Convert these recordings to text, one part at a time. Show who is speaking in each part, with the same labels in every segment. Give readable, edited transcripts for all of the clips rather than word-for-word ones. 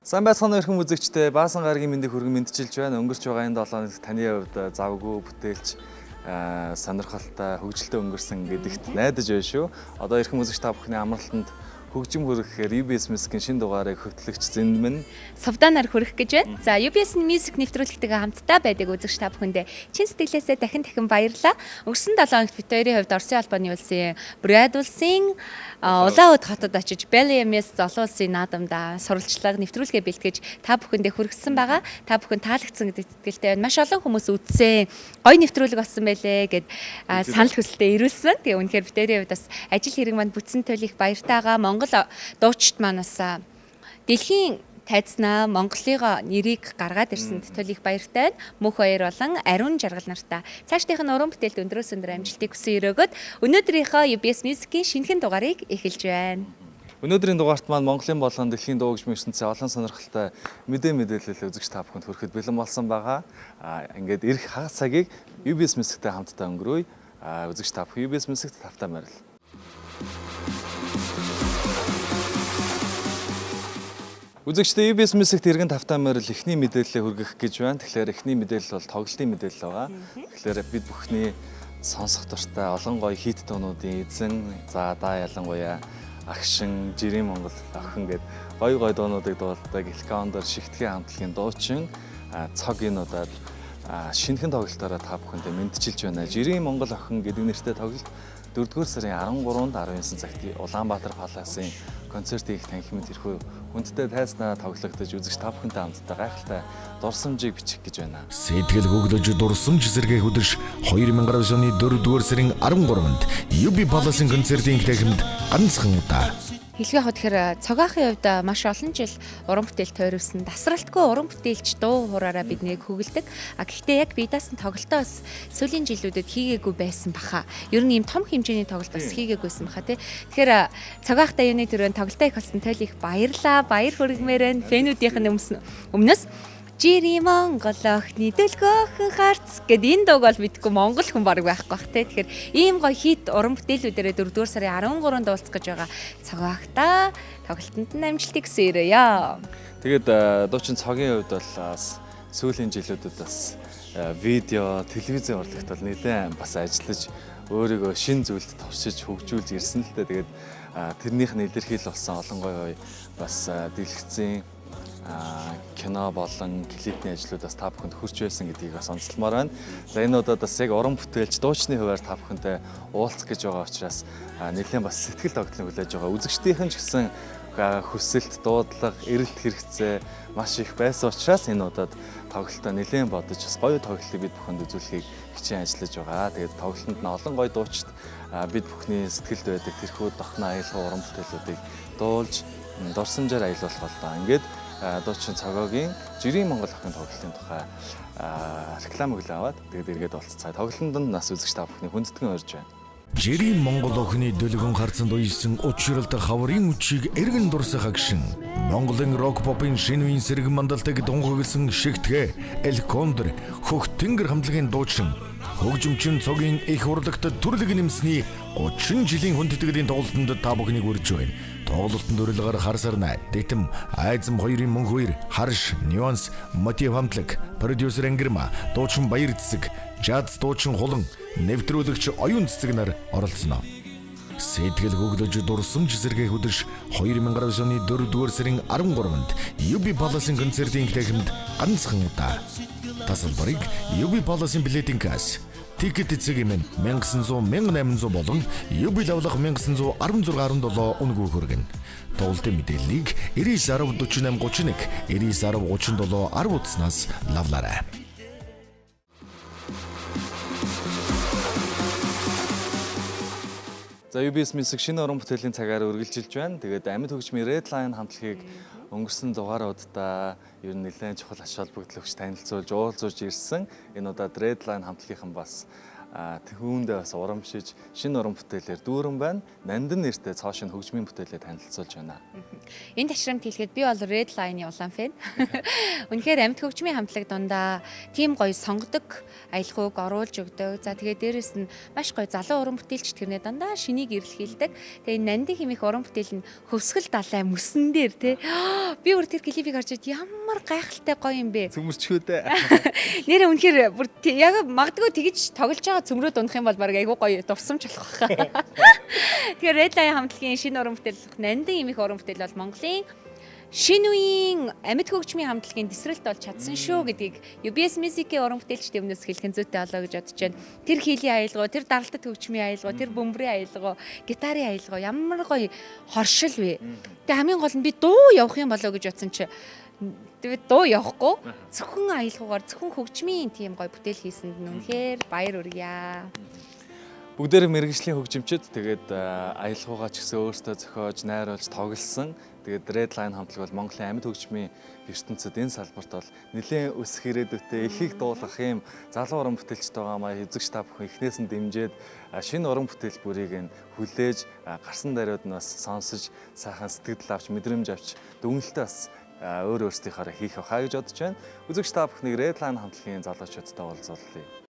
Speaker 1: Сайн байцгаана өрхөн үзэгчдээ баасан гарагийн мэндийг хүргэн мэдчилж байна. Өнгөрч байгаа энэ 7 хоногт таны хувьд завгүй бүтээлч сонирхолтой хөгжилтэй өнгөрсөн гэдэгт найдаж байна шүү. Одоо эрхэм үзэгч та бүхний амралтанд хөгжим хүрэхээр UBS MUSIC шинэ дугаарыг хөтлөгч Зэндмэн
Speaker 2: Сувданаар хүрэх гэж байна. За UBS MUSIC нэвтрүүлэгтэйгээ хамтдаа байдаг үзэгч та бүхэндээ чин сэтгэлээсээ дахин баярлалаа. Өнгөрсөн 7 хоногт бид хоёрын хувьд Оросын албаны улсын Бряд улсын Улаан уд хотод очиж BLMS золон улсын наадамда сурвалжлага нэвтрүүлгээ бэлтгэж та бүхэндээ хүргэсэн байгаа. Та бүхэн таалагдсан гэдэгт итгэлтэй байна. Маш олон хүмүүс үзсэн. Гоё нэвтрүүлэг болсон байлээ гэд санал хүсэлтэд ирүүлсэн. Тэгээ үнэхээр бид хоёрын хувьд бас ажил хэрэг манд бүтсэн туйл их баяртайгаа Монгол дуучид манаас дэлхийн тайзнаа Монголын нэрийг гаргаад ирсэнд туйл их баяртай байна. Мөнх баяр болон ариун жаргал нартай цаашдынх нь уран бүтээлд өндрөөс өндөр амжилтыг хүсэн өрөөгөөд өнөөдрийнхөө UBS MUSIC-ийн шинэхэн дугаарыг эхэлж байна.
Speaker 1: Өнөөдрийн дугаарт маань Монголын болон дэлхийн дуу хөгжмийн ертөнцийн олон сонирхолтой мэдээлэл үзэгч та бүхэнд хүрэхэд бэлэн болсон байгаа. Ингээд ирэх хагас цагийг UBS MUSIC-тэй хамтдаа өнгөрөөе. Үзэгч та бүхэн UBS MUSIC-т тавтай байрал. Үзэгчдээ UBS MUSIC-т иргэн тавтай байрал эхний мэдээлэлээ хүргэх гэж байна. Тэгэхээр эхний мэдээлэл бол тоглолтын мэдээлэл байгаа. Тэгэхээр бид бүхний сонсох дуртай олон гоё хит дуунуудын эзэн заадаа ялангуяа агшин жирийн Монгол охин гэд гоё гоё дуунуудыг дуулдаг Элкаундор шигтгэн хамтлагийн дуучин цог энэ удаад шинэхэн тоглолтоороо та бүхэндээ мэдчилж байна. Жирийн Монгол охин гэдэг нэртэй тоглолт 4-р сарын 13-нд 19 цагт Улаанбаатар паласын концертын их танхимд тэрхүү хүндтэй тайзнаа тоглогдож үзэгч та бүхэнтэй хамтдаа гайхалтай дурсамжийг бичих гэж байна.
Speaker 3: Сэтгэл хөдлөж дурсамж зэрэг хөдөлж 2019 оны 4-р сарын 13-нд UB паласын концертын их танхимд ганцхан удаа
Speaker 2: Хэлгээ хот тэгэхээр цогаахын хувьд маш олон жил уран бүтээл тойрвсон тасралтгүй уран бүтээлч дуу хураараа биднийг хөглөдөг. Гэхдээ яг би даасан тоглолтоос сүүлийн жилүүдэд хийгээгүй байсан баха. Ер нь ийм том хэмжээний тоглолт бас хийгээгүйсэн баха тий. Тэгэхээр цогаахтай юуны төрөнд тоглолтоо их болсон тойл их баярлаа. Баяр хүргэмээр байна. Фэнүүдийнх нь өмнөөс Жири Монгол охины дөлгөөхөн харц гэд энэ дууг бол мэдгүй монгол хүн бараг байхгүй бах те. Тэгэхээр ийм гоё хит уран бүтээлүүдээрээ 4-р сарын 13-нд уулзах гэж байгаа цогаахта тоглолтод нь амжилтыг хүсээрээ.
Speaker 1: Тэгээд дуучин цогийн хувьд бол сүүлийн жилүүдэд бас видео, телевизийн урлагт бол нэлээд бас ажиллаж өөрийгөө шин зүйлд туршиж хөгжүүлж ирсэн л дээ. Тэгээд тэрнийх нь илэрхийл болсон олон гоё бас дэлгэцийн кино болон клипний ажлуудаас та бүхэнд хүрч байсан гэдгийг бас онцлмоор байна. За энэ удаад бас яг уран бүтээлч дуучны хувьар та бүхэнтэй уулзах гэж байгаа учраас нэлээд бас сэтгэл тогтнол хүлээж байгаа. Үзэгчдийнхэн ч гэсэн хүсэлт, дуудлага, эрэлт хэрэгцээ маш их байсан учраас энэ удаад тоглолтоо нэлээд бодож бас гоё тоглолтыг бид бүхэнд үзүүлэхийг хичээн ажиллаж байгаа. Тэгээд тоглолтод нь олон гоё дуучид бид бүхний сэтгэлд байдаг тэрхүү дохно аялал уран бүтээлүүдийг дуулж дурсамжаар аялуулах боллоо. Ингээд дуучин цогоогийн жирийн Монгол охин тоглолтын тухай реклам өглөө аваад тэгээд эргээд болцсон. Тоглолтод нас үзэгч та бүхний хүндэтгэн орж байна.
Speaker 3: Жирийн Монгол охины дөлгөн харцанд уйсан учралт хаврын үчиг эргэн дурсах агшин Монголын рок попын шинэ үеийн сэргэн мандалтыг дунгагсан шигтгэ Элкаундор хөх тэнгэр хамтлагийн дуучин хөгжимчин цогийн их урлагт төрлөг нэмсний 30 жилийн хүндэтгэлийн тоглолтод та бүхнийг үрж байна. Тоглолтын дүрлэгээр хар сарнай, дэтэм, айзам хоёрын мөнх хоёр, харш, нюанс, мотив хамтлаг, продюсер Ангирма, дуучин Баяр цэцэг, жаз дуучин Хулан, нэвтрүүлэгч Оюун цэцэг нар оролцсон. Сэтгэл хөдлөж дурсамж зэрэг хөдөлж 2019 оны 4-р сарын 13-нд UB паласын концертын их танхимд ганцхан удаа тасалбарыг UB паласын билетийн касс Тикет эцэг эмэн 1900 1800 болон UB лавлах 1916 17 үнэгүй хүргэнэ. Тоглолтын мэдээллийг 99 10 48 31 99 10 37 10 утаснаас лавлаарай.
Speaker 1: За UBS MUSIC шинэ уран бүтээлийн цагаар үргэлжилж байна. Тэгээд амьд хөгжмийн Redline хамтлагийг өнгөрсөн дугааруудаа ер нь нэлээд чухал ач холбогдол өгч танилцуулж уулзуулж ирсэн. Энэ удаад Redline хамтлагийнхан бас түүндээ бас урамшиж шинэ уран бүтээлээр дүүрэн байна. Нандин нэртэй цоо шинэ хөгжмийн бүтээлээ танилцуулж байна.
Speaker 2: Энэ ташрамт хэлэхэд би бол Red Line-ийн улаан фэн. Үнэхээр амьд хөгжмийн хамтлаг дундаа тийм гоё сонгодог аялахуг оруулж өгдөг. За тэгээд дээрэс нь маш гоё залуу уран бүтээлч тэрнээ дандаа шинийг эрэлхийлдэг. Тэгээд Нандин хэмээх уран бүтээл нь хөвсгөл далай мөсөн дээр тий. Би өөр тэр клипийг харж ямар гайхалтай гоё юм бэ.
Speaker 1: Цөмөрчхөө дээ.
Speaker 2: Нэрээ үнэхээр бүр яг магадгүй тэгж тоглож байгаа цөмрөөд унах юм бол баг айгүй гоё дурсамж болох байхаа. Тэгэхээр Red Line хамтлагийн шинэ уран бүтээл Нандин хэмээх уран бүтээл бол Монголын шинэ үеийн амьд хөгжмийн хамтлагийн тесрэлт болж чадсан шүү гэдгийг UBS MUSIC-ийн уран бүтээлчдийн өмнөөс хэлхэн зүйтэй болоо гэж бодож байна. Тэр хийлийн аялгаа, тэр даралтад хөгжмийн аялгаа, тэр бөмбөрийн аялгаа, гитарын аялгаа ямар гоё хоршил вэ. Тэгээ хамгийн гол нь би дуу явах юм болоо гэж бодсон чи тэгээд дуу явахгүй зөвхөн аялгаагаар зөвхөн хөгжмийн тийм гоё бүтээл хийсэнд нь үнэхээр баяр хүргье.
Speaker 1: Бүгдээр мэргэжлийн хөгжимчд тэгээд аялгаагаа ч гэсэн өөрсдөө зохиож, найруулж, тоглосон. Тэгээд Red Line хамтлаг бол Монголын амьд хөгжмийн ертөнцид энэ салбарт бол нэлээд өсөх ирээдүйтэй их дуулах юм залуу уран бүтээлчтэй байгаамаа эзэгч та бүхэн эхнээс нь дэмжиж шинэ уран бүтээл бүрийг нь хүлээж гарсан даруйд нь бас сонсож сайхан сэтгэл авч мэдрэмж авч дүгнэлтээ бас өөр өөрсдийнхаараа хийх байхаа гэж бодож байна. Үзэгч та бүхнийг Red Line хамтлагийн залуучуудтай уулзуулъя.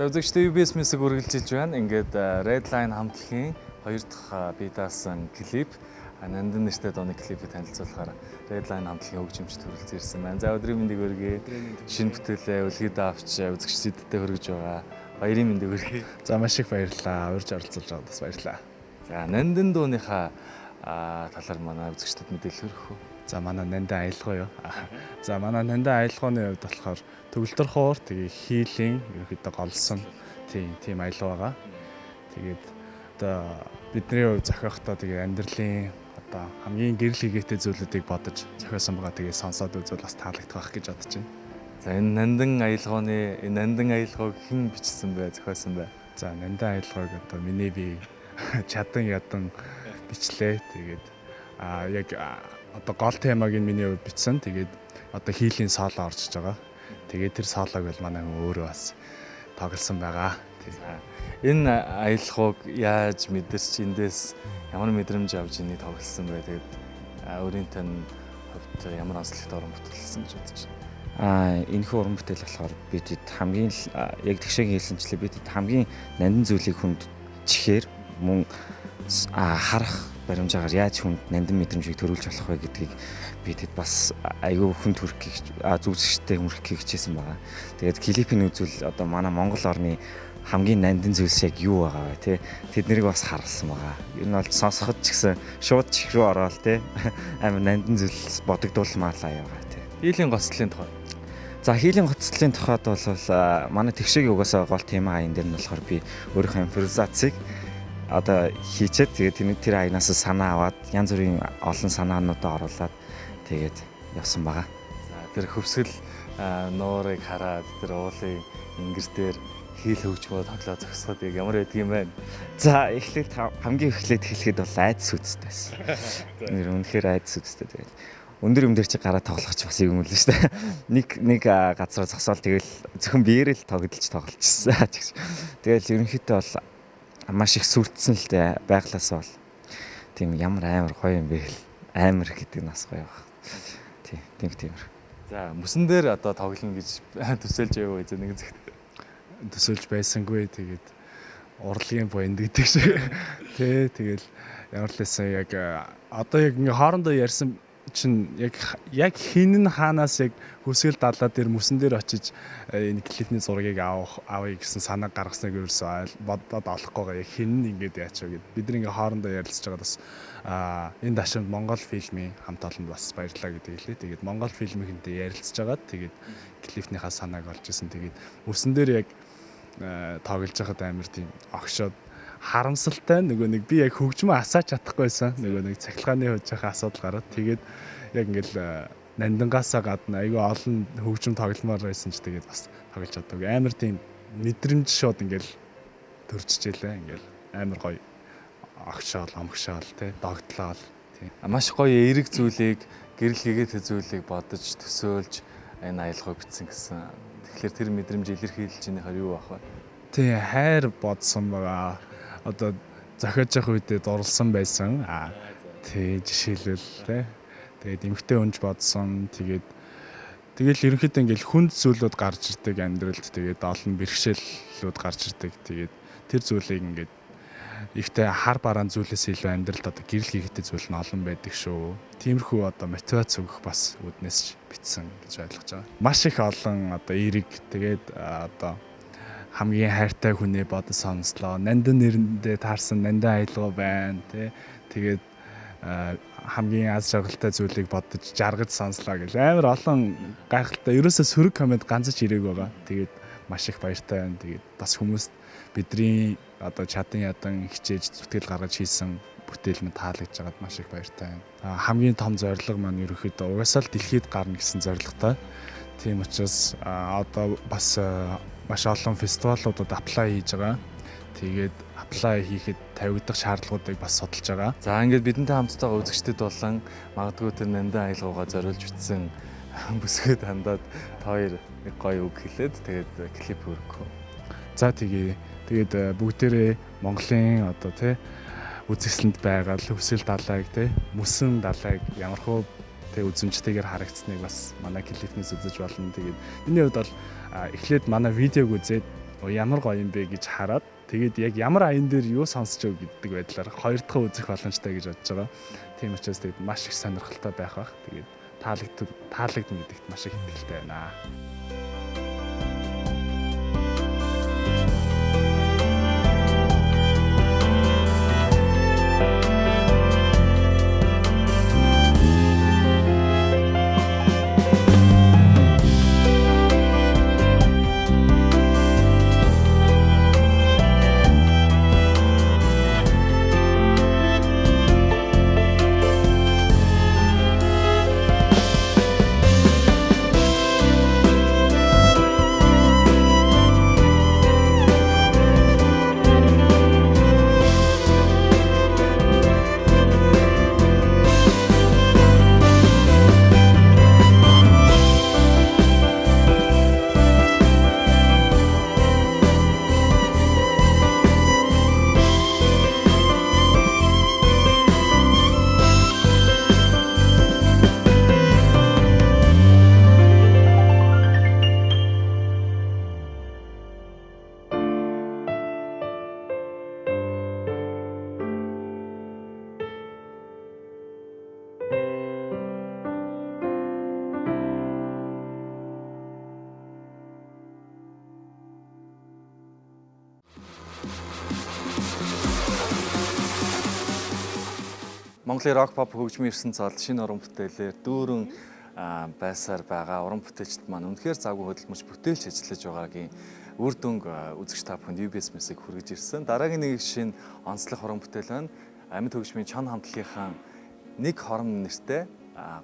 Speaker 1: За үзэгчдээ UBS MUSIC үргэлжилж байна. Ингээд Red Line хамтлагийн 2 дахь бие даасан клип Нандин нэртэй дууны клипийг танилцуулахаар Red Line хамтлагийн хөгжимчд хүрэлцэн ирсэн байна. За өдрийн мэндийг хүргэе. Шинэ бүтээлээ үлгэдэ авч үзэгчдэдтэй хүргэж байгаа. Баярын мэндийг хүргэе.
Speaker 4: За маш их баярлалаа. Урьж оролцуулж байгаад бас баярлалаа.
Speaker 1: За Нандин дууныхаа талаар манай үзэгчдэд мэдээлэл өргөх үү?
Speaker 4: За манай Нандин аялгаа юу? За манай Нандин аялгааны хувьд болохоор төгөлдөр хуур тэгээ хийлийн ерөөхдөө голсон тийм аялга байгаа. Тэгээд одоо бидний хувьд зохиохдоо тэгээ амьдралын одоо хамгийн гэрэл хийгээтэй зүйлүүдийг бодож зохиосон байгаа. Тэгээ сонсоод үзвэл бас таалагдах байх гэж бодож байна.
Speaker 1: За энэ Нандин аялгааг хэн бичсэн бэ? Зохиосон бэ?
Speaker 4: За Нандин аялгааг одоо миний би чадан ядан бичлээ. Тэгээд яг одоо гол темаг нь миний хувьд бичсэн. Тэгээд одоо хийлийн соло орж байгаа. Тэгээд тэр солог бол манай өөрөө бас тоглосон байгаа.
Speaker 1: Энэ аялгауг яаж мэдэрч эндээс ямар мэдрэмж авч энийг тоглосон бэ? Тэгээд өөрийн тань хувьд ямар онцлогтой уран бүтээлсэн гэж бодож байна?
Speaker 5: Энэхүү уран бүтээл болохоор бид хамгийн яг тэгшээ хэлсэнчлээ бид хамгийн нандин зүйлийг хүнд чихээр мөн харах баримжаагаар яаж хүнд нандин мэдрэмжийг төрүүлж болох вэ гэдгийг бидэд бас айгүй хүнд хүрхийг зүгсгчтэй хүрхийг хичээсэн байгаа. Тэгээд клипийн үзвэл одоо манай Монгол орны хамгийн нандин зүйлс яг юу байгаа вэ те тэднийг бас харсан байгаа. Ер нь бол сонсоход ч гэсэн шууд чих рүү ороод те амар нандин зүйлс бодогдуулмаалаа яваа те.
Speaker 1: Хийлийн гоцлын тухай.
Speaker 5: За хийлийн гоцлын тухайд бол манай тэгшээгийн угаасаа гол тема аян дээр нь болохоор би өөрийнхөө импровизацийг одоо хийчээд тэгээд тэр аянаас санаа аваад янз бүрийн олон санаануудаа оруулаад тэгээд явсан байгаа.
Speaker 1: За тэр хөвсгөл нуурыг хараад тэр уулын ингэр дээр хийл хөгжмөө тоглоо зогсоход ямар байдаг юм бэ?
Speaker 5: За хамгийн эхлээд хэлэхэд бол айдас үзтэй байсан. Нэр үнэхээр айдас үзтэй тэгээд өндөр юм дээр чи гараа тоглох ч бас юм л л шүү дээ. Нэг газараа зогсоол тэгэл зөвхөн биеэрээ л тоглолцсон. Тэгэл ерөнхийдөө бол маш их сүрдсэн л дээ байглаас бол тийм ямар амар гоё юм бэ л амар гэдэг нь бас гоё баг. Тийм.
Speaker 1: За мөсөн дээр одоо тоглоно гэж төсөөлж яваа үү нэг зэгт.
Speaker 4: Төсөөлж байсангүй тэгээд урлагийн бонд гэдэг шиг. Тэгэл ямар л байсан яг одоо яг ингээ хоорондоо ярьсан чинь яг хин нь хаанаас яг хүсгэл далаа дээр мөсөн дээр очиж энэ клипний зургийг авъя гэсэн санаа гаргасныг ерөөсөө бодоод олохгүй яг хин нь ингээд яачаа гэд бид нэг хоорондоо ярилцж байгаа бас энэ дашинд Монгол фильмийн хамт олонд бас баярлалаа гэдэг хэлээ. Тэгээд Монгол фильмийнхэнтэй ярилцж байгаад тэгээд клипнийхаа санааг олж исэн. Тэгээд мөсөн дээр яг тоглож байхад амар тийм огшоод харамсалтай нөгөө нэг би яг хөгжмөө асааж чадахгүйсэн. Нөгөө нэг цахилгааны хожихаа асуудал гараад тэгээд яг ингээл нандингаасаа гадна айгүй олон хөгжим тогломоор байсан ч тэгээд бас тоглож чаддаг. Амар тийм мэдрэмж шууд ингээл төрчихжээ. Ингээл амар гоё огшоол, омгшоол тий догтлол тий.
Speaker 1: Маш гоё эерэг зүйлийг гэрэл хийгээд зүйлийг бодож төсөөлж энэ аялгаа бичсэн гэсэн. Тэгэхээр тэр мэдрэмж илэрхийлжийнээр юу байх вэ?
Speaker 4: Тий хайр бодсон байгаа. Одоо зохиож явах үедээ дурлсан байсан. Тий жишээлбэл тий. Тэгээд эмгтэй өнж бодсон. Тэгэл ерөнхийдөө ингээл хүнд зүйлүүд гарч ирдэг амьдралд. Тэгээд олон бэрхшээлүүд гарч ирдэг. Тэгээд тэр зүйлийг ингээд ихтэй хар бараан зүйлээс илүү амьдралд одоо гэрэл хийгдэх зүйл нь олон байдаг шүү. Тиймэрхүү одоо мотивац өгөх бас үднэс бичсэн гэж ойлгож байгаа. Маш их олон одоо эерэг тэгээд одоо хамгийн хайртай хүнээ бодож сонслоо. Нандин нэрэндээ таарсан нандин аялгаа байна тий. Тэгээд хамгийн аз жаргалтай зүйлийг бодож жаргаж сонслоо гэж амар олон гайхалтай. Ерөөсөө сөрөг комент ганц ч ирээг байгаа. Тэгээд маш их баяртай байна. Тэгээд бас хүмүүст бидний одоо чадан ядан хичээж зүтгэл гаргаж хийсэн бүтээл минь таалагдж байгаад маш их баяртай байна. Хамгийн том зорилго маань ерөөхдөө угаасаа л дэлхийд гарна гэсэн зорилготой. Тийм учраас одоо бас маш олон фестивалуудад аплай хийж байгаа. Тэгээд аплай хийхэд тавигдах шаардлагуудыг бас судалж байгаа.
Speaker 1: За ингээд бидэнтэй хамттайгаа үзэгчдэд болон магадгүй тэр нандин аялгаугаа зориулж бичсэн бүсгээд хандаад хоёр нэг гоё үг хэлээд тэгээд клип өргөх.
Speaker 4: За тэгээд бүгдээрээ Монголын одоо тий үзэсгэлэнт байгаа л хүсэл далайг тий мөсөн далайг ямархуу тий үзэмжтэйгээр харагдсныг бас манай клипнээс үзэж болно. Тэгээд миний хувьд бол эхлээд манай видеог үзээд ямар гоё юм бэ гэж хараад тэгээд яг ямар аян дээр юу сонсч өг гэдэг байдлаар хоёр дахь үзэх боломжтой гэж бодож байгаа. Тийм учраас тэгээд маш их сонирхолтой байх бах. Тэгээд таалагдна гэдэгт маш их итгэлтэй байна.
Speaker 1: Монголын рок pop хөгжмийн ирсэн цол шинэ уран бүтээлээр дүүрэн байсаар байгаа уран бүтээлчд маань үнэхээр завгүй хөдөлмөрч бүтээлч ажиллаж байгаагийн үр дүнг үзэгч та бүхэнд UBS MUSIC хүргэж ирсэн. Дараагийн нэг шинэ онцлог уран бүтээл байна. Амьд хөгжмийн чон хамтлагийнхаа нэг хором нэртэй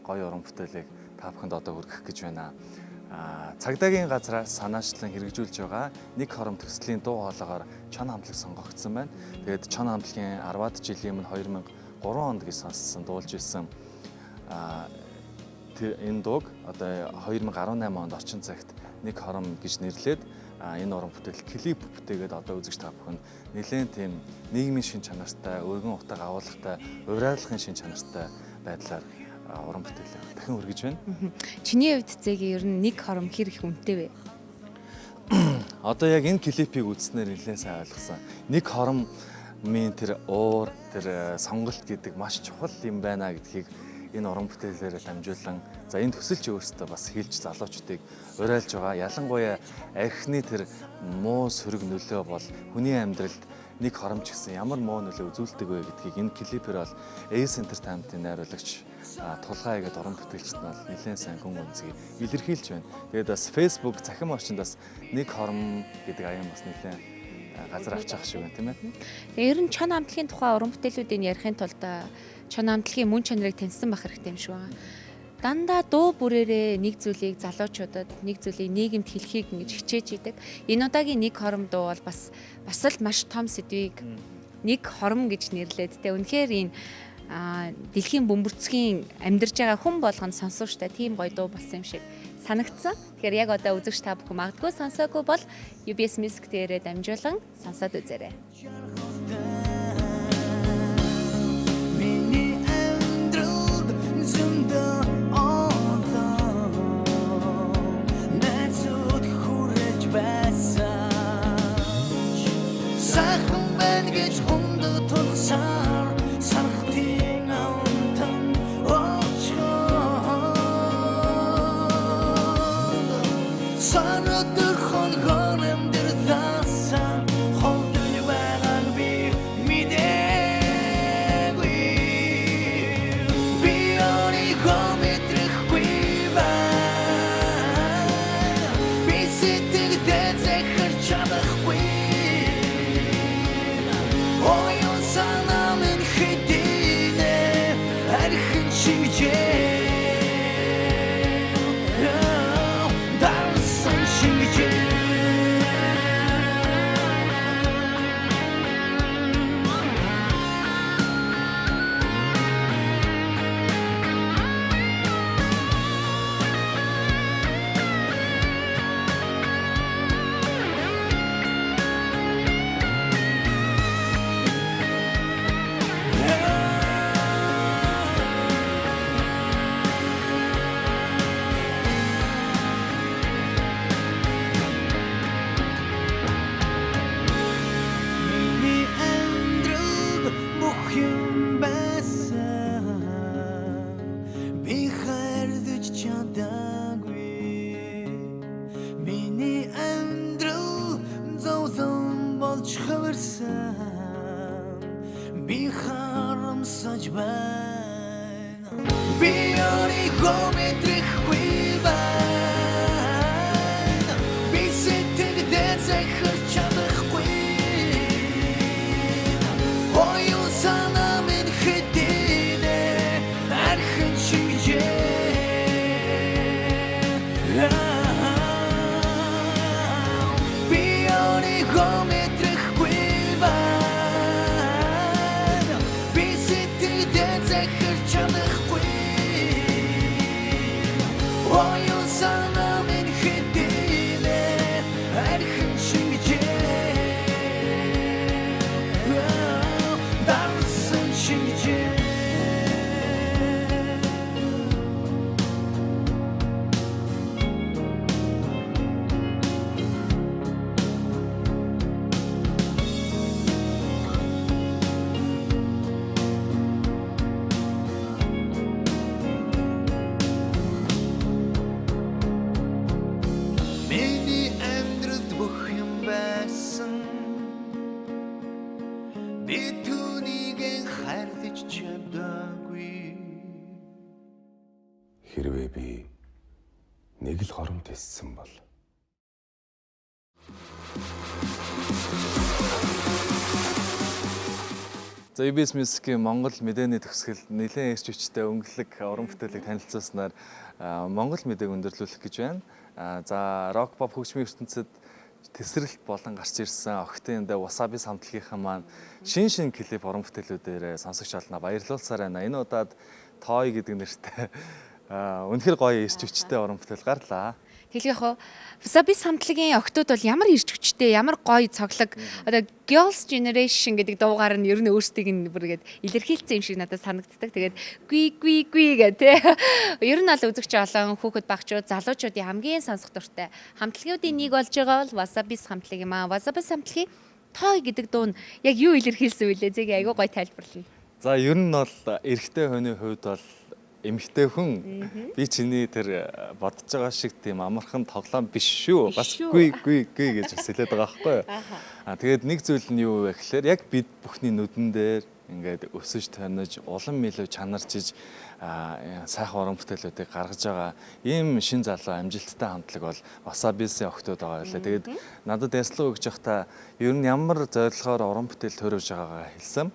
Speaker 1: гоё уран бүтээлийг та бүхэнд одоо хүргэх гэж байна. Цагдаагийн газраас санаачлан хэрэгжүүлж байгаа нэг хором төслийн дуу хоолойгоор чон хамтлаг сонгогдсон байна. Тэгээд чон хамтлагийн 10-аад жилийн өмнө 2003 онд гэж сонссон дуулж ирсэн энэ дууг одоо 2018 онд орчин цагт нэг хором гэж нэрлээд энэ уран бүтээл клип бүтээгээд одоо үзэгч та бүхэнд нэлээд тийм нийгмийн шин чанартай, өргөн утга агуулгатай, урайлахын шин чанартай байдлаар уран бүтээлээ дахин хүргэж байна.
Speaker 2: Чиний хувьд зээг ер нь нэг хором хэр их үнэтэй вэ?
Speaker 1: Одоо яг энэ клипийг үзснээр нэлээд сайн ойлгосон. Нэг хором минь тэр уур, тэр сонголт гэдэг маш чухал юм байна гэдгийг энэ уран бүтээлээрээ дамжуулан за энэ төсөлч өөрсдөө бас хэлж залуучдыг уриалж байгаа. Ялангуяа архины тэр муу сөрөг нөлөө бол хүний амьдралд нэг хоромч гэсэн ямар муу нөлөө үзүүлдэг вэ гэдгийг энэ клипээр бол Ace Entertainment-ийн найруулагч Тулгай гэдэг уран бүтээлчд нь бол нэлээд сайн гүн үнцгийг илэрхийлж байна. Тэгээд бас Facebook захин орчинд бас нэг хором гэдэг аян бас нэлээд газар авчих шиг байна тийм ээ.
Speaker 2: Тэгээ ер нь чон амтлагийн тухай уран бүтээлүүдийг ярихын тулд чон амтлагийн мөн чанарыг таньсан байх хэрэгтэй юм шиг байна. Дандаа дуу бүрээрээ нэг зүйлийг залуучуудад нэг зүйлийг нийгэмд хэлхийг ингэж хичээж идэг. Энэ удаагийн нэг хором дуу бол бас л маш том сэдвийг нэг хором гэж нэрлээд тэ үнэхээр энэ дэлхийн бөмбөрцгийн амьдарж байгаа хүн болгонд сонсоуштай тийм гоё дуу болсон юм шиг санагдсан. Тэгэхээр яг одоо үзэгч та бүхэн магадгүй сонсоогүй бол UBS MUSIC дээрээ дамжуулан сонсоод үзээрэй.
Speaker 6: Хэрвээ би нэг л хором тессэн бол
Speaker 1: За UBS MUSIC-ийн Монгол мэдээний төгсгөл нэлээд эрч хүчтэй өнгөлөг уран бүтээлийг танилцуулснаар Монгол мэдээг өндөрлүүлэх гэж байна. За рок pop хөгжмийн ертөнцид тесрэлт болон гарч ирсэн Октын дэ Wasabi хамтлагийнхаа маань шин клип уран бүтээлүүдээр сонсогч олноо баярлуулсаар байна. Энэ удаад Той гэдэг нэртэй үнэхэр гоё эрч хүчтэй уран бүтээл гарлаа.
Speaker 2: Тэгэл яг Wasabi хамтлагийн октод бол ямар эрч хүчтэй, ямар гоё цоглог. Одоо Girls Generation гэдэг дуугаар нь ер нь өөрсдийг нь бүргээд илэрхийлсэн юм шиг надад санагддаг. Тэгээд гүи гэх тэ. Ер нь бол үзэгч олон хүүхэд багчууд, залуучуудын хамгийн сонсох дуртай хамтлагуудын нэг болж байгаа бол Wasabi хамтлаг юм аа. Wasabi хамтлагийн Той гэдэг дуу нь яг юу илэрхийлсэн вүлээ? Зэг айгуу гоё тайлбарлана.
Speaker 1: За ер нь бол эрэгтэй хүний хувьд бол эмэгтэй хүн би чиний тэр бодож байгаа шиг тийм амархан тоглоом биш шүү. Бас гүй гэж бас хэлээд байгаа байхгүй юу? Тэгээд нэг зүйл нь юу вэ гэхээр яг бид бүхний нүдэн дээр ингээд өсөж тонож улам илүү чанарчиж сайхан уран бүтээлүүдийг гаргаж байгаа ийм шин залуу амжилттай хамтлаг бол Wasabi-ийн охтууд байгаа байлаа. Тэгээд надад ярьслага өгч явахдаа ер нь ямар зорилгоор уран бүтээл төрөвж байгаагаа хэлсэн.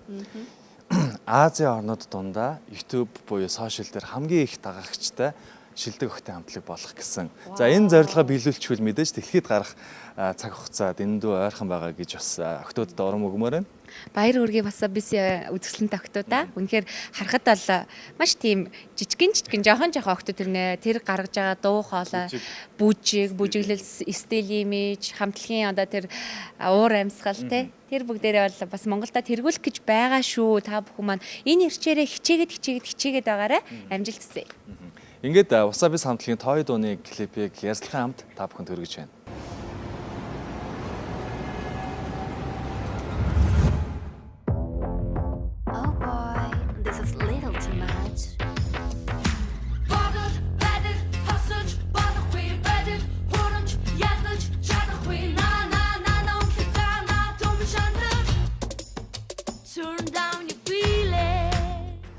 Speaker 1: Азийн орнууд дундаа YouTube буюу сошиал дээр хамгийн их дагагчтай шилдэг охтын хамтлаг болох гэсэн. За энэ зорилгоо биелүүлчихвэл мэдээж дэлхийд гарах цаг хугацаад эндүү ойрхон байгаа гэж бас охтуудад урам өгмөр байна.
Speaker 2: Баяр хүргэе Wasabi-ийн үзэсгэлэнтэй охтуудаа. Үнэхээр харахад бол маш тийм жижигэн жоохон охтууд тэр гаргаж байгаа дуу хоолой, бүжиглэл, стил имиж, хамтлагийн одоо тэр уур амьсгал тэр бүгдээрээ бол бас Монголда тэргүүлэх гэж байгаа шүү. Та бүхэн маань энэ ирчээрээ хичээгээд байгаарай. Амжилт хүсье.
Speaker 1: Ингээд Wasabi хамтлагийн Той дууны клипийг ярьслахын хамт та бүхэнд хүргэж байна.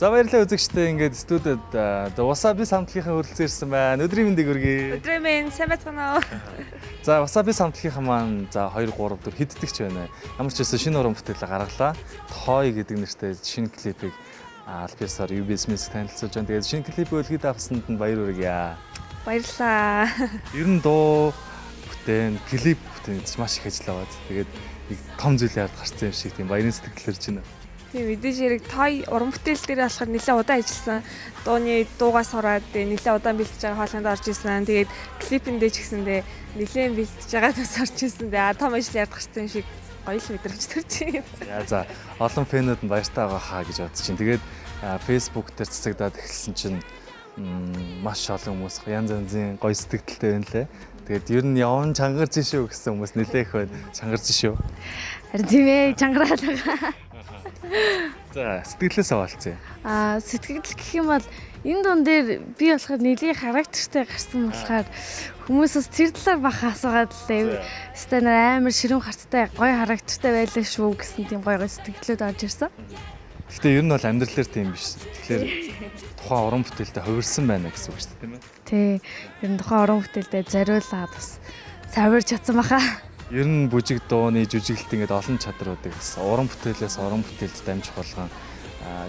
Speaker 1: За баярлалаа үзэгчдээ ингээд студид Wasabi хамтлагийнхаа хүрэлцэн ирсэн байна. Өдрийн мэндийг хүргэе.
Speaker 2: Өдрийн мэнд сайн байцгаана уу?
Speaker 1: За Wasabi хамтлагийнхаа маань за 2 3 4 хэддэг ч байна. Ямар ч байсан шинэ уран бүтээлээ гаргалаа. Той гэдэг нэртэй шинэ клипийг альбиасаар UBS MUSIC танилцуулж байна. Тэгээд шинэ клипийг үлгэд авсанд нь баяр хүргэе.
Speaker 7: Баярлалаа.
Speaker 1: Ер нь дуу бүтээн, клип бүтээн маш их ажиллаа бааз. Тэгээд том зүйл яард гарсан юм шиг тийм баярын сэтгэл төрж байна.
Speaker 7: Тийм мэдээж хэрэг Той уран бүтээл дээр болохоор нэлээд удаан ажилласан. Дуугаас сураад нэлээд удаан бэлтэж байгаа хоолойнд орж исэн. Тэгээд клипэндээ ч гэсэндээ нэлээд бэлтэж байгаа тус орж исэн. Том ажил яард гарсан юм шиг гоё л мэдрэмж төрж байна.
Speaker 1: За олон фэнүүд нь баяртай байгаа хаа гэж бодож чинь. Тэгээд Facebook дээр цэцэгдээд эхэлсэн чинь маш олон хүмүүс янз янзын гоё сэтгэлтэй байна лээ. Тэгээд ер нь явн чангарч шүү гэсэн хүмүүс нэлээх байна. Чангарч шүү.
Speaker 7: Харин тийм ээ, чангараад байгаа.
Speaker 1: За сэтгэлээс авалцъя.
Speaker 7: Сэтгэл гэх юм бол энэ дуун дээр би болохоор нэлийн характертай гарсан болохоор хүмүүсээс тэр талаар баха асуугаад лээ. Стэн амар ширүүн харцтай гоё характертай байлаа шүү гэсэн тийм гоё сэтгэлүүд орж ирсэн.
Speaker 1: Гэхдээ ер нь бол амьдрал дээр тийм биш. Тэгэхээр тухайн уран бүтээлтэй хувирсан байна гэсэн үг шүү дээ, тийм ээ?
Speaker 7: Тий. Ер нь тухайн уран бүтээлдээ зориулаад бас савирч чадсан баха.
Speaker 1: Ер нь бүжиг дууны жүжиглэлт ингээд олон чадруудыг бас уран бүтээлээс уран бүтээлд дамжих болгон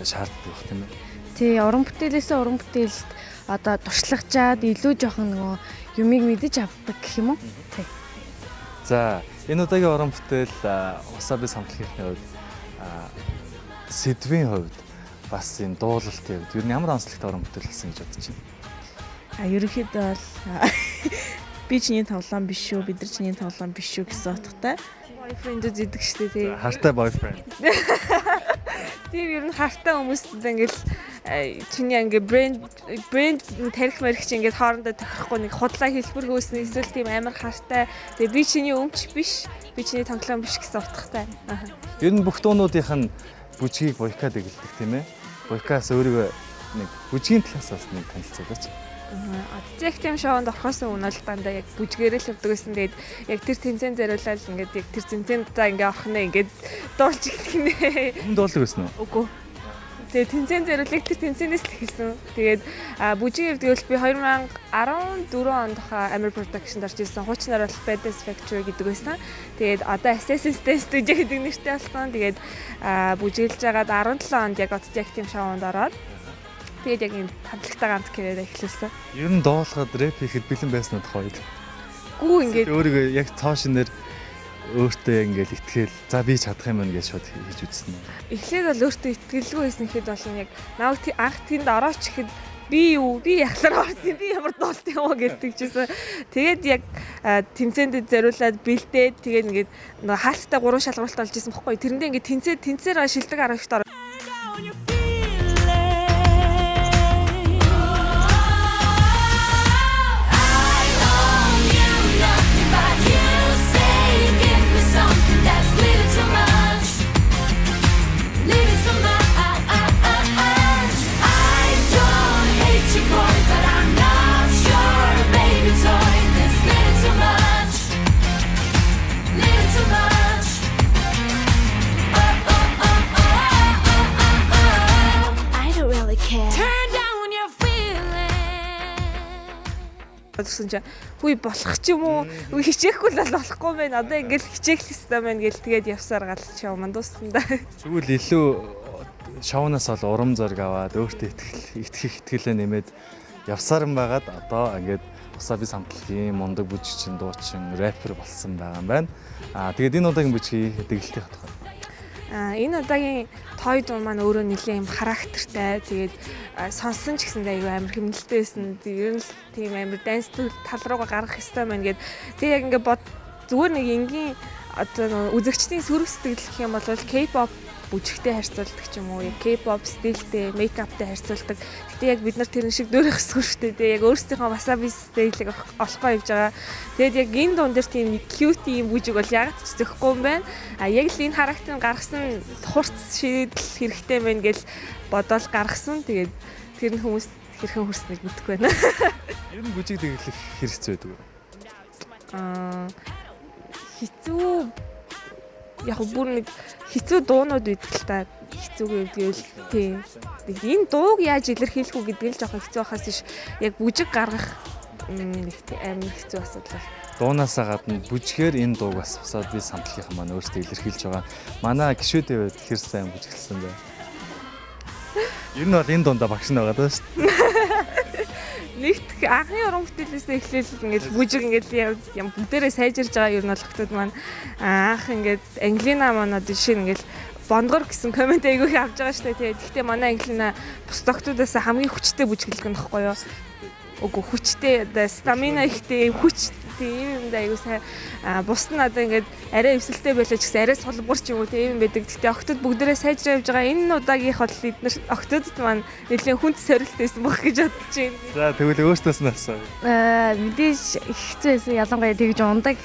Speaker 1: шаарддаг байх тийм ээ.
Speaker 7: Тий, уран бүтээлээсээ уран бүтээлд одоо туршлагачаад илүү жоохон нөгөө юмыг мэдэж авдаг гэх юм уу? Тий.
Speaker 1: За, энэ удаагийн уран бүтээл Wasabi хамтлагийнхны хувьд сэдвийн хувьд бас энэ дуулалтын хувьд ер нь ямар онцлогтой уран бүтээл гэсэн гэж бодож байна?
Speaker 8: Ерөнхийдөө бол би чиний тоглоом биш шүү, бид нар чиний тоглоом биш шүү гэсэн утгатай.
Speaker 7: Бойфренд үздэг шүү дээ тий.
Speaker 1: Хартай бойфренд.
Speaker 7: Тийм ер нь хартай хүмүүстэй ингээл чиний ингээ брэнд тарих мэрих чи ингээд хоорондоо тохирохгүй нэг худлаа хэлбэр хөөснө эсвэл тийм амар хартай. Тэгээ би чиний өмч биш, би чиний тоглоом биш гэсэн утгатай.
Speaker 1: Ер нь бүх дуунуудынх нь бүжгийг бойкад эгэлдэг тийм ээ. Бойкаас өөрийгөө нэг бүжгийн талаас бас нэг танилцуулаач.
Speaker 7: Яг тийм шоунд орохоос өмнө л дандаа яг бүжгээрээ л явдаг гэсэн. Тэгээд яг тэр тэмцээн зориулаад ингээд яг тэр тэмцээнд за ингээд орох нэ ингээд дуулж эхлэх нэ.
Speaker 1: Хүн дуулдаг байсан уу?
Speaker 7: Үгүй. Тэгээд тэмцээн зориулыг тэр тэмцээнээс л эхэлсэн. Тэгээд бүжгийн хэвдгэл би 2014 онд Амар production орж ирсэн. Хуучнаар бол Badass Factory гэдэг байсан. Тэгээд одоо Assassin's Studio гэдэг нэртэй болсон. Тэгээд бүжиглж байгаад 17 онд яг одоо яг тийм шоунд ороод тэгээд яг энэ хамтлагтай ганц кэрээр эхлүүлсэн.
Speaker 1: Ер нь дуулахад рэп хийхэд бэлэн байсан уу хоёул?
Speaker 7: Гүү ингээд
Speaker 1: өөрийгөө яг цоо шинээр өөртөө ингээд итгэл за би чадах юм байна гэж шууд хийж үзсэн юм.
Speaker 7: Эхлээд бол өөртөө итгэлгүй байсан гэхэд бол яг наваг анх тэнд орооч ихэд би юу би яхлаар орсон би ямар дуулт юм уу гэдэг чийсэн. Тэгээд яг тэмцээнд зориулаад бэлдээд тэгээд ингээд нөгөө хаалттай 3 шалгуулт олж исэн бохгүй. Тэрэндээ ингээд тэнцээр шилдэг 12-т ороо. бодоход гэсэн чинь хүй болох ч юм уу хичээхгүй л болохгүй байна. Одоо ингээл хичээх хэрэгтэй байна гэл тэгээд явсаар гал шоу маань дууссан да.
Speaker 1: Тэгвэл илүү шоунаас бол урам зориг аваад өөртөө итгэлээ нэмээд явсаар юм байгаад одоо ингээд Усаби самтлагийн мундаг бүжигчин, дуучин, рэпер болсон байгаа юм байна. Тэгээд энэ удаагийн бүжгийн дэглэлтийн хатах.
Speaker 7: Энэ удаагийн той дуу маань өөрөө нэлээд юм характертай. Тэгээд сонссон ч гэсэндээ аюу амар хэмнэлтэй байсан. Ер нь л тийм амар данс тал руугаа гарах хэрэгтэй байна гэд. Тэг яг ингээд зүгээр нэг энгийн одоо үзэгчдийн сөрөг сэтгэл гэх юм бол K-pop бүжигтэй харьцуулдаг ч юм уу, K-pop стилтэй, мейкаптай харьцуулдаг. Гэтэ яг бид нар тэрэн шиг дөөрөх хэсгүй шүү дээ. Яг өөрсдийнхөө wasabi стилийг олохгоо явж байгаа. Тэгэд яг энэ дуун дээр тийм cute юм бүжиг бол яг ч зөхгүй юм байна. Яг л энэ характерыг гаргасан хурц шийдэл хэрэгтэй байна гэж бодоод гаргасан. Тэгээд тэр нь хүмүүст хэрхэн хүрснэг мэдэхгүй байна.
Speaker 1: Ер нь бүжиг дэглэх хэрэгцээ байдаг уу?
Speaker 7: Хэцүү яг бүр нэг хэцүү дуунууд байдаг л та. Хэцүүгээ гэдгээл тийм. Энэ дууг яаж илэрхийлэх үү гэдэг нь жоохон хэцүү байхаас биш. Яг бүжиг гаргах нэг амар хэцүү асуудал.
Speaker 1: Дуунаасаа гадна бүжгээр энэ дууг бас би самтлагийнхан маань өөртөө илэрхийлж байгаа. Манай гишүүдээ бод хэр сайн бүжиглсэн бэ? Ер нь бол энэ дундаа багш нь байгаа даа шүү дээ.
Speaker 7: Нэгт анхны уран бүтээлээс эхлээл ингээд бүжиг ингээд юм бүгдээрээ сайжирж байгаа ер нь бол хотод маань анх ингээд Англина манад жишээ ингээд бонгор гэсэн комент айгүй их авч байгаа шүү дээ. Гэхдээ манай Англина бус доктодоос хамгийн хүчтэй бүжиглэх нь баггүй юу? Үгүй хүчтэй стамина ихтэй хүч тийм юм да айгуу сайн бус нь одоо ингээд арай эвсэлтэй байлаа ч гэсэн арай сулбар ч юм уу тийм байдаг. Гэхдээ октод бүгдээрээ сайжраа явж байгаа. Энэ удаагийнх бол эдгээр октодд маань нэлээд хүнд сорилттэйсэн баг гэж бодож байна.
Speaker 1: За тэгвэл өөртөөс нь асуу.
Speaker 9: Мэдээж хэцүү байсан. Ялангуяа тэгж ундаг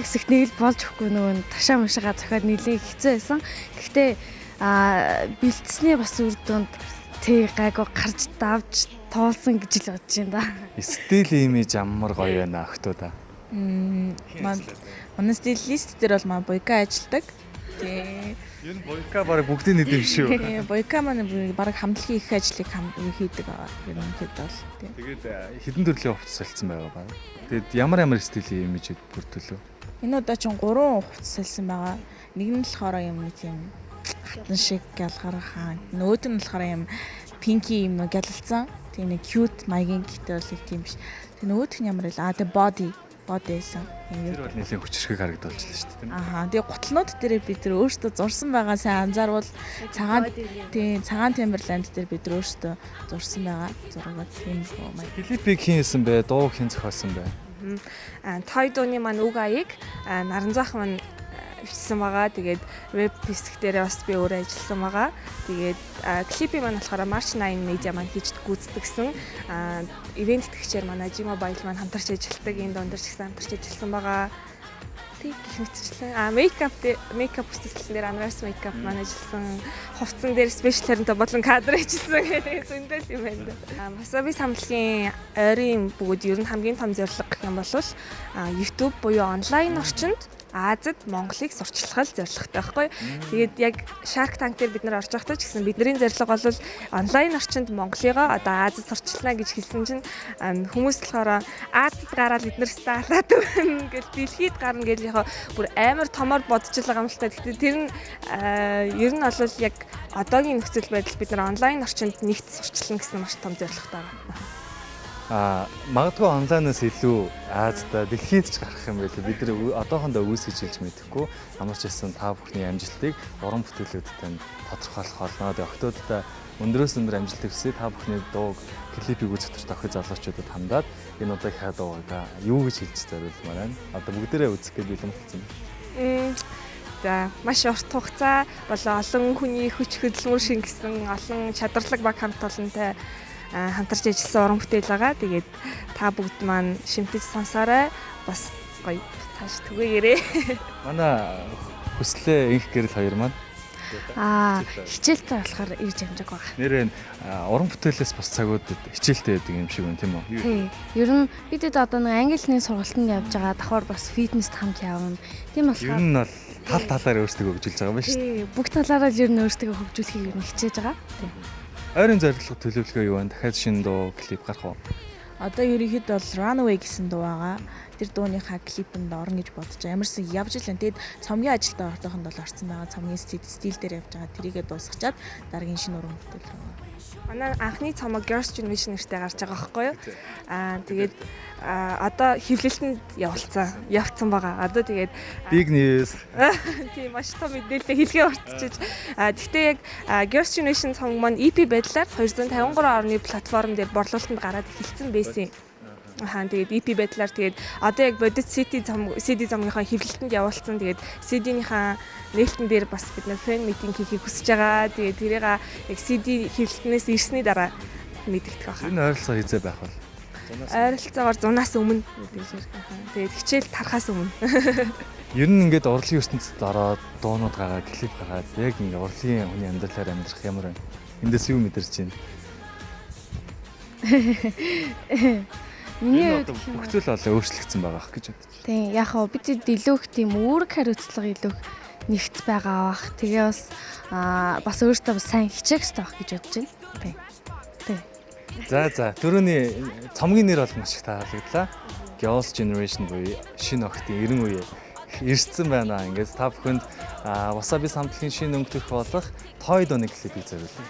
Speaker 9: хэсэгт нэг л болж өгөхгүй нөгөө ташаа машигаа зохиод нэлээд хэцүү байсан. Гэхдээ бэлтсний бас үр дүнд тэг гайгүй гарч давж тоолсон гэж л бодож байна да.
Speaker 1: Стил имиж амар гоё байна октодоо.
Speaker 8: Манай стилист дээр бол маа бойка ажилладаг. Тий.
Speaker 1: Ер нь бойка баг бүгдийн нэдэв шүү.
Speaker 8: Тий, бойка маань баг хамтлагийн их ажлыг хийдэг байгаа. Ер нь хэд бол тий.
Speaker 1: Тэгээд хэдэн төрлийн хувцас солилцсон байгаа баг. Тэгээд ямар стилийн имижэд бүрдүүлв?
Speaker 8: Энэ удаа чинь 3 хувцас солисон байгаа. Нэг нь болохоор юм нэг юм хатан шиг гялгархан. Нөгөөд нь болохоор юм пинки юм гялалцсан. Тийм нэг cute маягийн гэдэг бол тийм биш. Тэг нөгөөх нь ямар вэ? Тэг body байсан.
Speaker 1: Тэр бол нэлийн хүчрхэг харагдуулж байна шүү дээ.
Speaker 8: Аха. Тэгээ гутлнууд дээр бид нар өөрсдөө зурсан байгаа сайн анзаарвал цагаан Timberland дээр бид нар өөрсдөө зурсан байгаа. Зургаад тийм маяг.
Speaker 1: Клипийг хэн хийсэн бэ? Дуу хэн зохиосон бэ?
Speaker 7: Той дууны маань үг аяыг Наранзаах маань бичсэн байгаа. Тэгээд веб хэсэг дээр бас би өөрөө ажилласан байгаа. Тэгээд клипийн маань болохоор March 9 медиа маань хийж гүйцэтгсэн. Ивент тгчээр манай G-Mobile маань хамтарч ажилладаг. Энэ дундэр ч гэсэн хамтарч ажилласан байгаа. Тэг гэх мэтчлэн мейкап бүтэцлэн дээр Unverse makeup маань ажилласан. Хувцсан дээр special хариунтай болон кадр хийсэн гэдэг зөндөл юм байна. Wasabi самтлагийн ойрын бүгд ер нь хамгийн том зорилго гэх юм бол YouTube буюу онлайн орчинд Азад Монголыг сурчлахад зорилготой байхгүй. Тэгээд яг Shark Tank дээр бид нар орж байхдаа ч гэсэн бидний зорилго бол онлайн орчинд Монголыгоо одоо Азад сурчлаа гэж хэлсэн чинь хүмүүс болохоор Азад гараад эднэр стаалаад өгнө гэж дэлхийд гарна гэж яг бүр амар томоор бодож байгаа юм л та. Гэхдээ тэр нь ер нь бол яг одоогийн нөхцөл байдал бид нар онлайн орчинд нэгт сурчлана гэсэн маш том зорилготой байна.
Speaker 1: Магадгүй онлайнаас илүү Азад дэлхийд ч гарах юм байлаа. Бид нэр одоохондоо үүсгэж хэлж мэдэхгүй. Ямар ч байсан та бүхний амжилтыг уран бүтээлүүдтэй тодорхойлох болно. Тэгээд октодод өндөрөөс өндөр амжилт хүсье. Та бүхний дууг клипийг үзэх турш охид залуучуудад хандаад энэ удаагийн дууг юу гэж хэлж зориулмаар байна. Одоо бүгдээрээ үзэх гэж бэлэмжлсэн.
Speaker 7: За маш урт хугацаа болон олон хүний хүч хөдөлмөр шингэсэн олон чадварлаг баг хамт олонтой хамтарч ажилласан уран бүтээл байгаа. Тэгээд та бүгд маань шимтэж сонсоорой. Бас гоё тааш түгээгээрээ.
Speaker 1: Манай хүслээ инх гэрэл хоёр маань
Speaker 9: хичээлтэй болохоор ирж амжааг байгаа.
Speaker 1: Нэрээ уран бүтээлээс бас цагуудад хичээлтэй байдаг юм шиг байна тийм үү?
Speaker 9: Тий. Ер нь бидэд одоо нэг англи хэлний сургалтанд явж байгаа. Давхар бас фитнест хамт явна. Тийм болохоор
Speaker 1: ер нь бол тал талаар өөрсдөө хөгжүүлж байгаа юм байна шүү дээ.
Speaker 9: Тий. Бүх талаараа л ер нь өөрсдөө хөгжүүлэхийг ер нь хичээж байгаа. Тий.
Speaker 1: Ойрын зорилго төлөвлөгөө юу вэ? Дахиад шинэ дуу клип гарах уу?
Speaker 8: Одоо ерөнхийдөө бол Runaway гэсэн дуу байгаа. Тэр дууныхаа клипэнд орно гэж бодож байгаа. Ямарсан явж илэн. Тэгэд цомгийн ажилдаа ортойхонд бол орсон байгаа. Цомгийн стил дээр явж байгаа. Тэрийгээ дуусгачаад дараагийн шинэ уран бүтээл рүү.
Speaker 7: Манай анхны цомог Girls Generation нэртэй гарч байгаа байхгүй юу? Тэгээд одоо хэвлэлтэнд явцсан байгаа. Одоо тэгээд
Speaker 1: Big news.
Speaker 7: Тийм маш том мэдээлэл хэлгээ ортчиж. Гэхдээ яг Girls Generation цомог маань EP байдлаар 253 орны платформ дээр борлуулалтанд гараад эхэлсэн байсан. Тэгээд EP байдлаар тэгээд одоо яг бодит CD замгийнхаа хэвлэлтэнд явуулсан. Тэгээд CD-ийнхаа нээлтэн дээр бас бид нэг фэн митинг хийхийг хүсэж байгаа. Тэгээд тэрийг яг CD хэвлэлтнээс ирсний дараа мэдэгдэх байна.
Speaker 1: Энэ ойролцоо хизээ байх бол.
Speaker 7: Ойролцоогоор 100-аас өмнө гэдэг. Тэгээд хичээл тарахаас өмнө.
Speaker 1: Ер нь ингээд урлагийн ертөнцид ороод дуунууд гараад клип гараад яг ингээд урлагийн хүний амьдралаар амьдрах ямар вэ? Эндээс юу мэдэрч байна?
Speaker 9: Миний хувьд
Speaker 1: бүх зүйл олоо өөрчлөгдсөн байгаа ах гэж бодож байна.
Speaker 9: Тийм яг хоо бид илүү их тийм үүрэг хариуцлага илүү нэгт байгаа бах. Тэгээ бас өөртөө бас сайн хичээх хэрэгтэй байх гэж бодож байна. Тийм.
Speaker 1: За түрүүний цомгийн нэр бол маш их таалагдлаа. Girls Generation буюу шинэ охидын 90 үе ирсэн байна. Ингээд та бүхэнд Wasabi самтлагийн шинэ өнгөтөх болох Toy дууны клипийг зориулсан.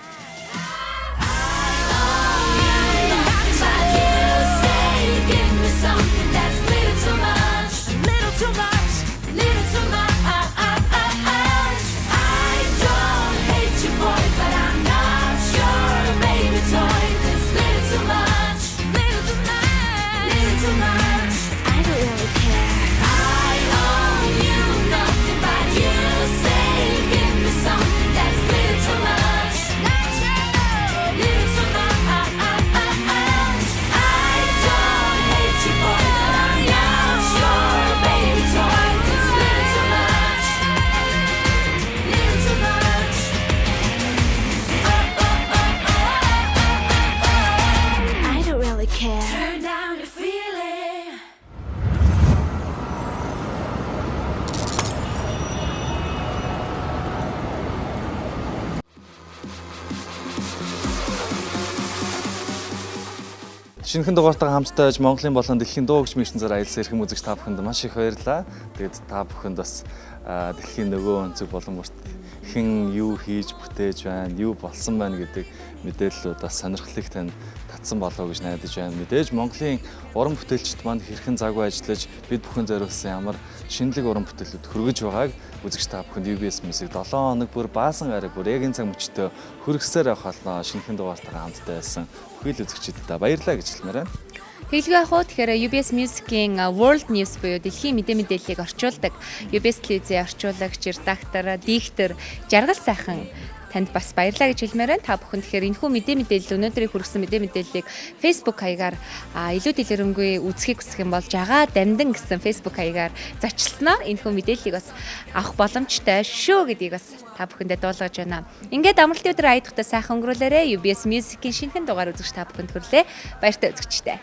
Speaker 10: Something that's little too much, little too much, little too much. I don't hate you, boy, but I'm not your baby toy. It's little too much, little too much, little too much. I don't really care. I owe you nothing, but you say give me something that's little too much, little too much. Turn down your feeling.
Speaker 1: Шинэхэн дугаартаа хамтдаа байж Монголын болон дэлхийн дуу хөгжмийн ертөнцөөр аялсан эрхэм үзэгч та бүхэнд маш их баярлалаа. Тэгээд та бүхэнд бас дэлхийн нөгөө өнцөг болон бүрт хэн юу хийж бүтээж байна, юу болсон байна гэдэг мэдээллүүд бас сонирхлыг тань татсан болов гэж найдаж байна. Мэдээж Монголын уран бүтээлчид маань хэрхэн загвар ажиллаж бид бүхэн зориулсан ямар шинэлэг уран бүтээлүүд хүргэж байгааг үзэгч та бүхэнд UBS MUSIC 7 хоног бүр баасан гараг бүр яг энэ цаг мөчтөө хүргэсээр явах болно. Шинэхэн дугаартаа хамтдаа байсан бүхэл үзэгчдэд баярлалаа гэж хэлмээр байна.
Speaker 2: Тэглэгээ хуу тэгэхээр UBS MUSIC-ийн World News буюу дэлхийн мэдээллийг орчуулдаг UBS телевизийн орчуулагч, редактор, диктор Жаргал сайхан танд бас баярлалаа гэж хэлмээр байна. Та бүхэн тэгэхээр энэхүү мэдээлэл өнөөдрийг хүргэсэн мэдээллийг Facebook хаягаар илүү дэлгэрэнгүй үзхийг хүсэх юм бол жагаа дамдан гэсэн Facebook хаягаар зочлсноо энэхүү мэдээллийг бас авах боломжтой шүү гэдгийг бас та бүхэндээ дуулгаж байна. Ингээд амралтын өдөр аядахтай сайхан өнгөрүүлээрэ. UBS MUSIC-ийн шинэхэн дугаар үзэгч та бүхэнд хүрлээ. Баяртай үзэгчтэй.